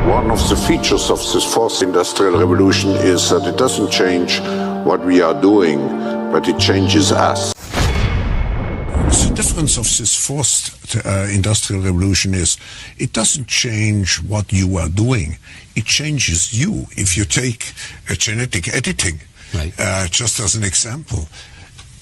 One of the features of this fourth industrial revolution is that it doesn't change what we are doing, but it changes us. The difference of this fourth industrial revolution is it doesn't change what you are doing, it changes you. If you take genetic editing, right. Just as an example,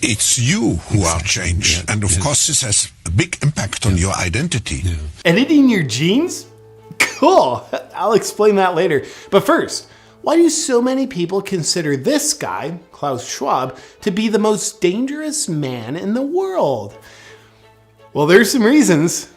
it's you who are changed. And of course this has a big impact on your identity. Editing your genes? Cool, I'll explain that later. But first, why do so many people consider this guy, Klaus Schwab, to be the most dangerous man in the world? Well, there's some reasons.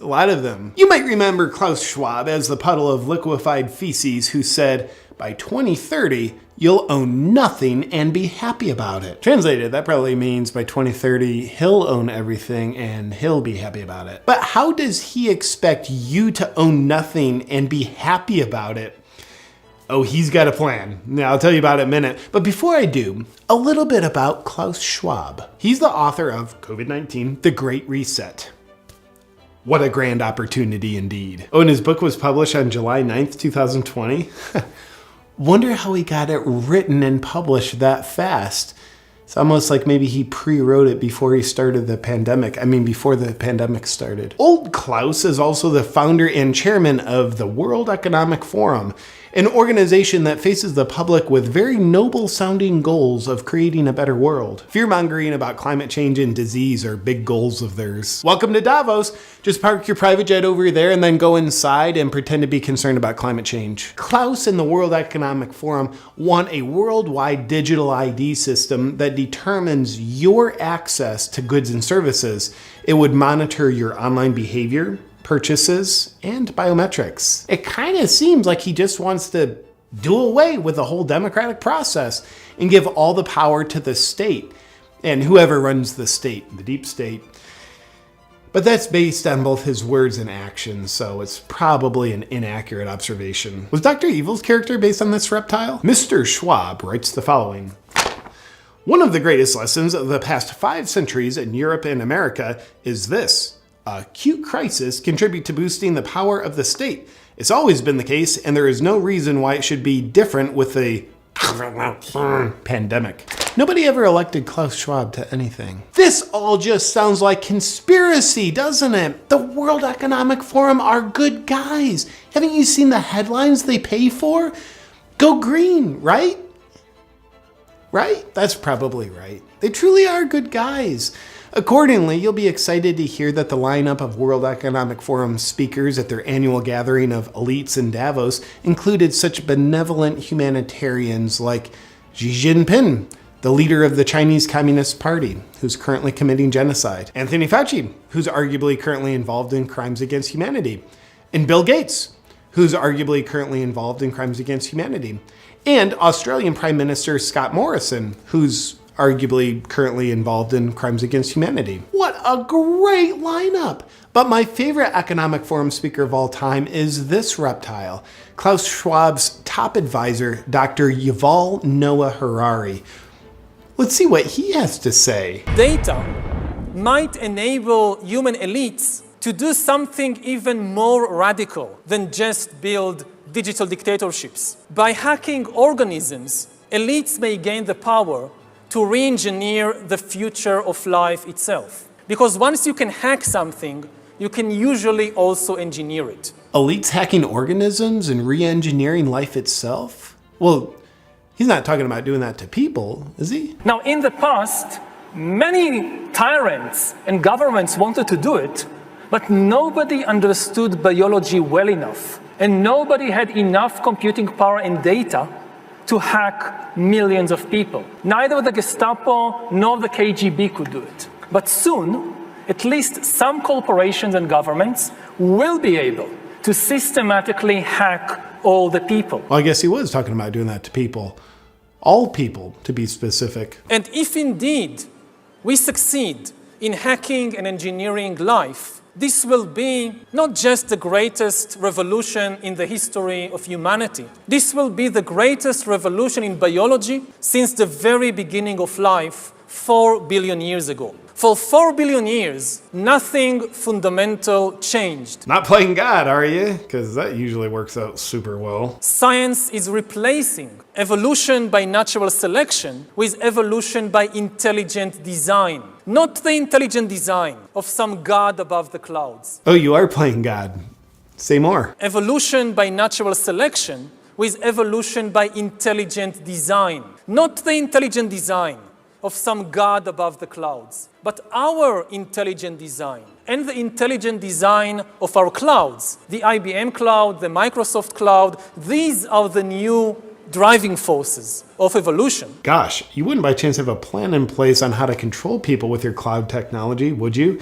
A lot of them. You might remember Klaus Schwab as the puddle of liquefied feces who said, by 2030, you'll own nothing and be happy about it. Translated, that probably means by 2030, he'll own everything and he'll be happy about it. But how does he expect you to own nothing and be happy about it? Oh, he's got a plan. Now, I'll tell you about it in a minute. But before I do, a little bit about Klaus Schwab. He's the author of COVID-19, The Great Reset. What a grand opportunity indeed. Oh, and his book was published on July 9th, 2020. Wonder how he got it written and published that fast. It's almost like maybe he pre-wrote it before he started the pandemic. I mean, before the pandemic started. Old Klaus is also the founder and chairman of the World Economic Forum, an organization that faces the public with very noble sounding goals of creating a better world. Fear-mongering about climate change and disease are big goals of theirs. Welcome to Davos. Just park your private jet over there and then go inside and pretend to be concerned about climate change. Klaus and the World Economic Forum want a worldwide digital ID system that determines your access to goods and services. It would monitor your online behavior, purchases, and biometrics. It kind of seems like he just wants to do away with the whole democratic process and give all the power to the state and whoever runs the state, the deep state. But that's based on both his words and actions, so it's probably an inaccurate observation. Was Dr. Evil's character based on this reptile? Mr. Schwab writes the following. One of the greatest lessons of the past 5 centuries in Europe and America is this. Acute crises contribute to boosting the power of the state. It's always been the case, and there is no reason why it should be different with the pandemic. Nobody ever elected Klaus Schwab to anything. This all just sounds like conspiracy, doesn't it? The World Economic Forum are good guys. Haven't you seen the headlines they pay for? Go green, right? Right? That's probably right. They truly are good guys. Accordingly, you'll be excited to hear that the lineup of World Economic Forum speakers at their annual gathering of elites in Davos included such benevolent humanitarians like Xi Jinping, the leader of the Chinese Communist Party, who's currently committing genocide, Anthony Fauci, who's arguably currently involved in crimes against humanity, and Bill Gates, who's arguably currently involved in crimes against humanity, and Australian Prime Minister Scott Morrison, who's arguably currently involved in crimes against humanity. What a great lineup! But my favorite Economic Forum speaker of all time is this reptile, Klaus Schwab's top advisor, Dr. Yuval Noah Harari. Let's see what he has to say. Data might enable human elites to do something even more radical than just build digital dictatorships. By hacking organisms, elites may gain the power to re-engineer the future of life itself. Because once you can hack something, you can usually also engineer it. Elites hacking organisms and re-engineering life itself? Well, he's not talking about doing that to people, is he? Now, in the past, many tyrants and governments wanted to do it, but nobody understood biology well enough, and nobody had enough computing power and data to hack millions of people. Neither the Gestapo nor the KGB could do it. But soon, at least some corporations and governments will be able to systematically hack all the people. Well, I guess he was talking about doing that to people. All people, to be specific. And if indeed we succeed in hacking and engineering life, this will be not just the greatest revolution in the history of humanity. This will be the greatest revolution in biology since the very beginning of life 4 billion years ago. For 4 billion years, nothing fundamental changed. Not playing God, are you? Because that usually works out super well. Science is replacing evolution by natural selection with evolution by intelligent design. Not the intelligent design of some God above the clouds. Oh, you are playing God. Say more. Evolution by natural selection with evolution by intelligent design. Not the intelligent design of some God above the clouds, but our intelligent design and the intelligent design of our clouds. The IBM cloud, the Microsoft cloud, these are the new driving forces of evolution. Gosh, you wouldn't by chance have a plan in place on how to control people with your cloud technology, would you?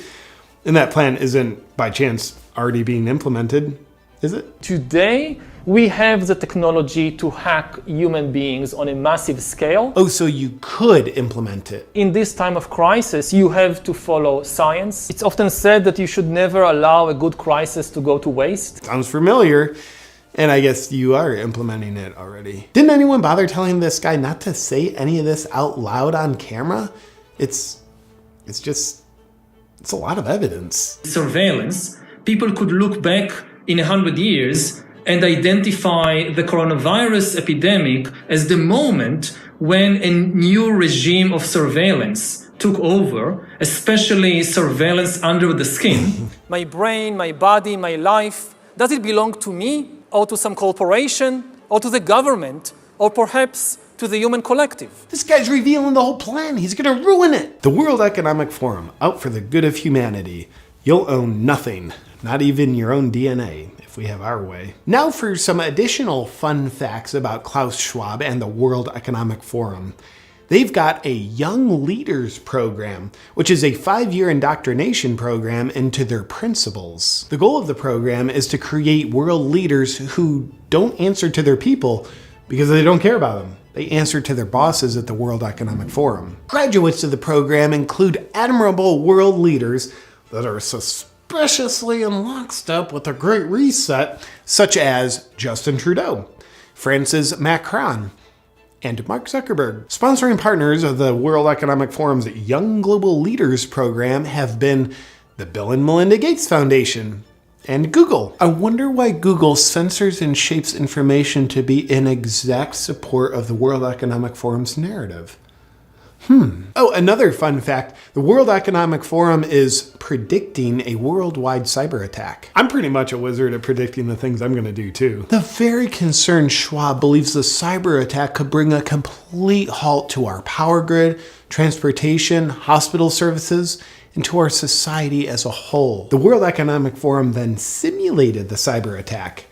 And that plan isn't by chance already being implemented, is it? Today, we have the technology to hack human beings on a massive scale. Oh, so you could implement it. In this time of crisis, you have to follow science. It's often said that you should never allow a good crisis to go to waste. Sounds familiar. And I guess you are implementing it already. Didn't anyone bother telling this guy not to say any of this out loud on camera? It's a lot of evidence. Surveillance, people could look back in 100 years and identify the coronavirus epidemic as the moment when a new regime of surveillance took over, especially surveillance under the skin. My brain, my body, my life, does it belong to me or to some corporation or to the government or perhaps to the human collective? This guy's revealing the whole plan. He's gonna ruin it. The World Economic Forum, out for the good of humanity. You'll own nothing, not even your own DNA, if we have our way. Now for some additional fun facts about Klaus Schwab and the World Economic Forum. They've got a Young Leaders Program, which is a 5-year indoctrination program into their principles. The goal of the program is to create world leaders who don't answer to their people because they don't care about them. They answer to their bosses at the World Economic Forum. Graduates of the program include admirable world leaders that are suspiciously in lockstep with the Great Reset, such as Justin Trudeau, France's Macron, and Mark Zuckerberg. Sponsoring partners of the World Economic Forum's Young Global Leaders program have been the Bill and Melinda Gates Foundation and Google. I wonder why Google censors and shapes information to be in exact support of the World Economic Forum's narrative. Oh, another fun fact, the World Economic Forum is predicting a worldwide cyber attack. I'm pretty much a wizard at predicting the things I'm gonna do too. The very concerned Schwab believes the cyber attack could bring a complete halt to our power grid, transportation, hospital services, and to our society as a whole. The World Economic Forum then simulated the cyber attack.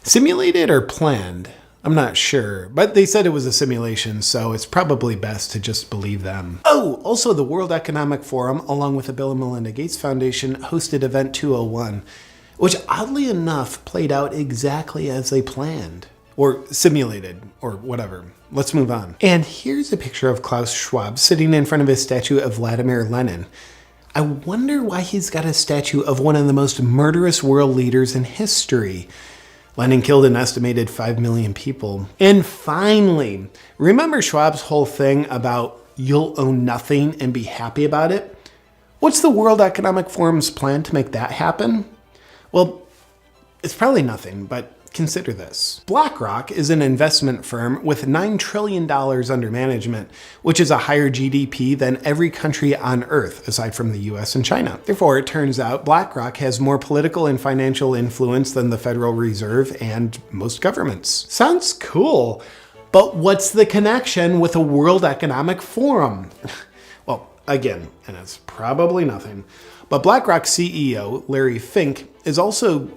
Simulated or planned? I'm not sure, but they said it was a simulation, so it's probably best to just believe them. Oh, also the World Economic Forum, along with the Bill and Melinda Gates Foundation, hosted Event 201, which oddly enough played out exactly as they planned. Or simulated, or whatever. Let's move on. And here's a picture of Klaus Schwab sitting in front of his statue of Vladimir Lenin. I wonder why he's got a statue of one of the most murderous world leaders in history. Lenin killed an estimated 5 million people. And finally, remember Schwab's whole thing about you'll own nothing and be happy about it? What's the World Economic Forum's plan to make that happen? Well, it's probably nothing, but consider this. BlackRock is an investment firm with $9 trillion under management, which is a higher GDP than every country on Earth, aside from the US and China. Therefore, it turns out BlackRock has more political and financial influence than the Federal Reserve and most governments. Sounds cool, but what's the connection with the World Economic Forum? Well, again, and it's probably nothing, but BlackRock CEO Larry Fink is also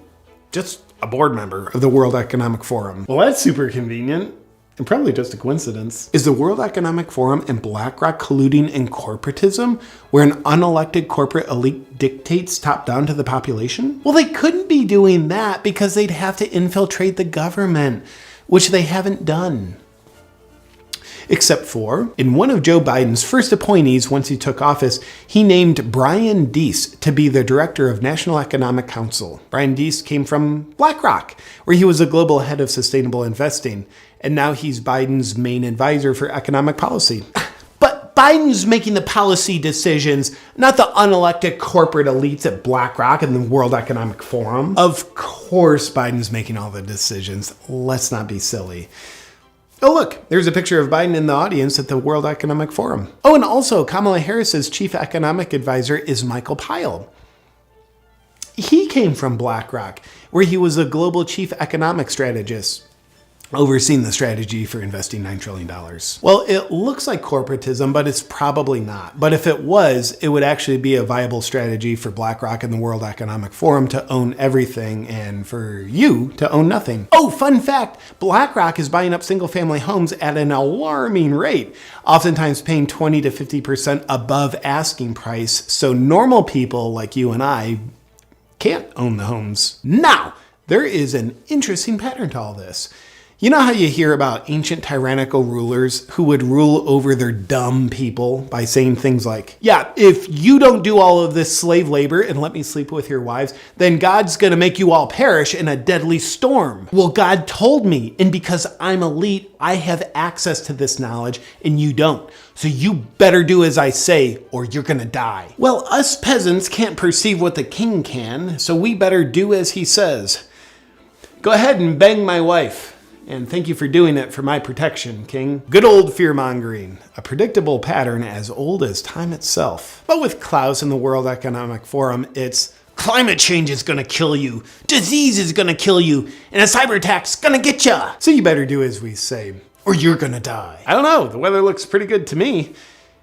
just a board member of the World Economic Forum. Well, that's super convenient and probably just a coincidence. Is the World Economic Forum and BlackRock colluding in corporatism, where an unelected corporate elite dictates top down to the population? Well, they couldn't be doing that because they'd have to infiltrate the government, which they haven't done. Except for, in one of Joe Biden's first appointees once he took office, he named Brian Deese to be the director of National Economic Council. Brian Deese came from BlackRock, where he was a global head of sustainable investing, and now he's Biden's main advisor for economic policy. But But Biden's making the policy decisions, not the unelected corporate elites at BlackRock and the World Economic Forum. Of course Biden's making all the decisions. Let's not be silly. Oh look, there's a picture of Biden in the audience at the World Economic Forum. Oh, and also Kamala Harris's chief economic advisor is Michael Pyle. He came from BlackRock, where he was a global chief economic strategist, overseeing the strategy for investing $9 trillion. Well, it looks like corporatism, but it's probably not. But if it was, it would actually be a viable strategy for BlackRock and the World Economic Forum to own everything and for you to own nothing. Oh, fun fact, BlackRock is buying up single-family homes at an alarming rate, oftentimes paying 20 to 50% above asking price, so normal people like you and I can't own the homes. Now, there is an interesting pattern to all this. You know how you hear about ancient tyrannical rulers who would rule over their dumb people by saying things like, yeah, if you don't do all of this slave labor and let me sleep with your wives, then God's going to make you all perish in a deadly storm. Well, God told me, and because I'm elite, I have access to this knowledge and you don't. So you better do as I say or you're going to die. Well, us peasants can't perceive what the king can, so we better do as he says. Go ahead and bang my wife. And thank you for doing it for my protection, King. Good old fear-mongering, a predictable pattern as old as time itself. But with Klaus and the World Economic Forum, it's climate change is gonna kill you, disease is gonna kill you, and a cyber attack's gonna get ya. So you better do as we say, or you're gonna die. I don't know, the weather looks pretty good to me.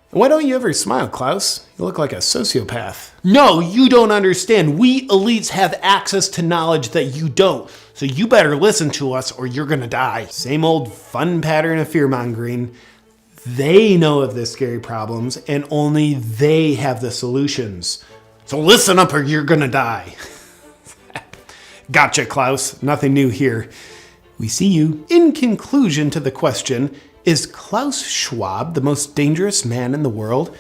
Why don't you ever smile, Klaus? You look like a sociopath. No, you don't understand. We elites have access to knowledge that you don't. So you better listen to us or you're gonna die. Same old fun pattern of fear-mongering. They know of the scary problems and only they have the solutions. So listen up or you're gonna die. Gotcha, Klaus. Nothing new here. We see you. In conclusion to the question, is Klaus Schwab the most dangerous man in the world?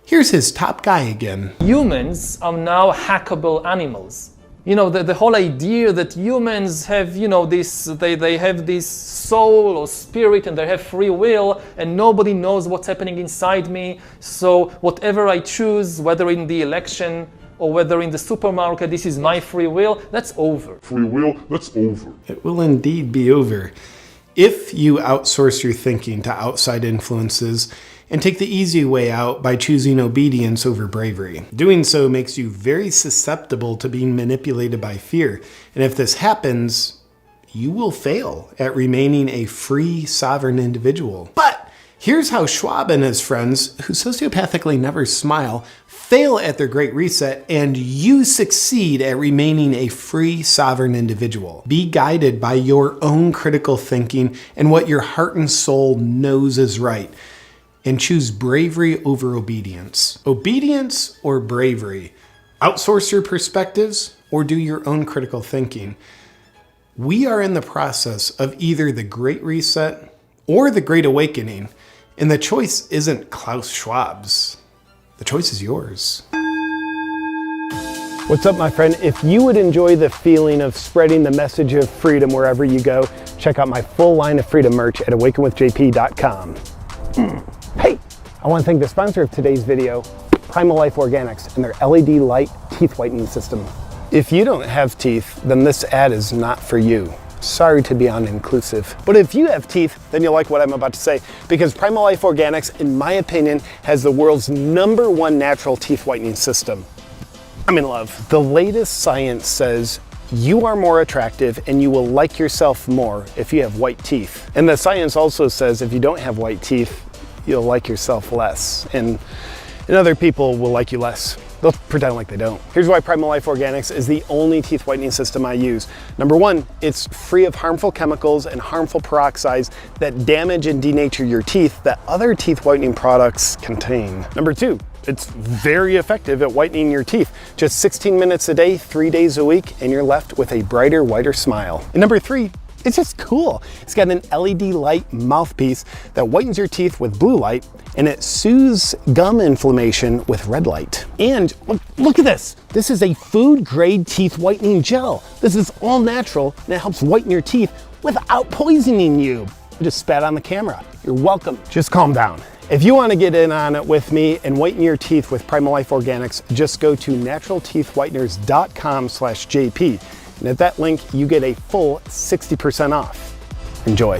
Here's his top guy again. Humans are now hackable animals. You know, the whole idea that humans have, you know, they have this soul or spirit and they have free will and nobody knows what's happening inside me. So whatever I choose, whether in the election or whether in the supermarket, this is my free will, that's over. Free will, that's over. It will indeed be over. If you outsource your thinking to outside influences and take the easy way out by choosing obedience over bravery. Doing so makes you very susceptible to being manipulated by fear. And if this happens, you will fail at remaining a free, sovereign individual. But here's how Schwab and his friends, who sociopathically never smile, fail at their great reset, and you succeed at remaining a free, sovereign individual. Be guided by your own critical thinking and what your heart and soul knows is right, and choose bravery over obedience. Obedience or bravery? Outsource your perspectives or do your own critical thinking? We are in the process of either the Great Reset or the Great Awakening, and the choice isn't Klaus Schwab's. The choice is yours. What's up, my friend? If you would enjoy the feeling of spreading the message of freedom wherever you go, check out my full line of freedom merch at awakenwithjp.com. Hey, I want to thank the sponsor of today's video, Primal Life Organics, and their LED light teeth whitening system. If you don't have teeth, then this ad is not for you. Sorry to be uninclusive. But if you have teeth, then you'll like what I'm about to say, because Primal Life Organics, in my opinion, has the world's #1 natural teeth whitening system. I'm in love. The latest science says you are more attractive and you will like yourself more if you have white teeth. And the science also says if you don't have white teeth, you'll like yourself less. And other people will like you less. They'll pretend like they don't. Here's why Primal Life Organics is the only teeth whitening system I use. #1, it's free of harmful chemicals and harmful peroxides that damage and denature your teeth that other teeth whitening products contain. #2, it's very effective at whitening your teeth. Just 16 minutes a day, 3 days a week, and you're left with a brighter, whiter smile. And #3, it's just cool. It's got an LED light mouthpiece that whitens your teeth with blue light, and it soothes gum inflammation with red light. And look at this. This is a food-grade teeth whitening gel. This is all natural, and it helps whiten your teeth without poisoning you. I just spat on the camera. You're welcome. Just calm down. If you want to get in on it with me and whiten your teeth with Primal Life Organics, just go to naturalteethwhiteners.com/JP. And at that link, you get a full 60% off. Enjoy.